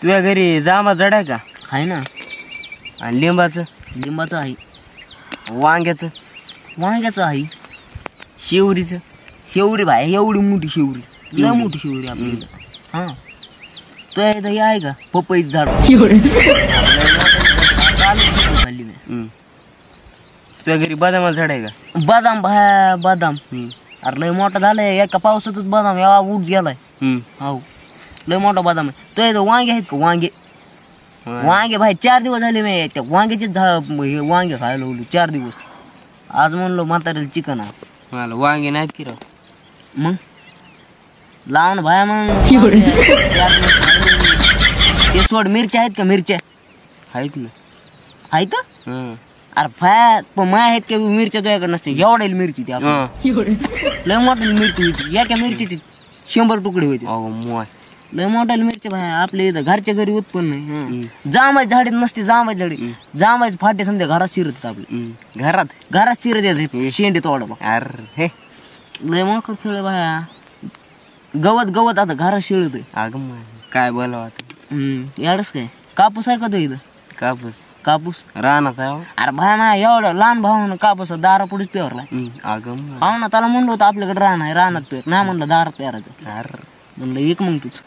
तुझ्या घरी जांभा झाड आहे का? आहे ना. आणि लिंबाचं? लिंबाचं आहे. वांग्याचं? वांग्याचं आहे. शेवरीचं? शेवरी भाई एवढी मोठी शेवरी, लय मोठी शेवरी आपली. हा तुझ्या इथं हे आहे का पपईचं झाड? खाल्ली मी. तुझ्या घरी बदामाचं झाड आहे का? बदाम भाया बदाम. अरे लय मोठा झालाय, एका पावसातच बदाम एवढा उठ गेलाय. हो लय मोठा बदाम आहे. तुझ्या इथं वांगे आहेत का? वांगे? वांगे भाई 4 दिवस झाले मी त्या वांग्याचे झाड वांगे खायला लागलो 4 दिवस. आज म्हणलो म्हाताऱ्याला चिकन आहे. मला वांगे नाहीत की राव. मग लावून भाया मग ते सोड. मिरच्या आहेत का? मिरच्या आहेत ना. आहेत. अरे फाया पण माय आहेत का मिरच्या तुझ्याकडे नसते? एवढ्या मिरची ती लय मोठी मिरची होती. एका मिरचीची 100 तुकडे होते. लय मोठ्या मिरच्या भाया आपल्या इथं घरच्या घरी उत्पन्न आहे. जांबाची झाडे नसते. जांबाची झाडे जांबाचे फाटे समजा घरात शिरत आपले घरात शिरत येते शेंडे तोडा. अरे लय मोठं खेळ भाया. गवत आता घरात शिरत. काय बोलावं? याडच काय कापूस आहे का तो इथं? कापूस रानात आहे. अरे भाया ना एवढं लहान भावानं कापूस दारा पुढेच पेरला. हो ना त्याला म्हणलं होतं आपल्याकडे रान आहे रानात पेर. नाही म्हणलं दारात पेरायचं. म्हणलं एक मग तूच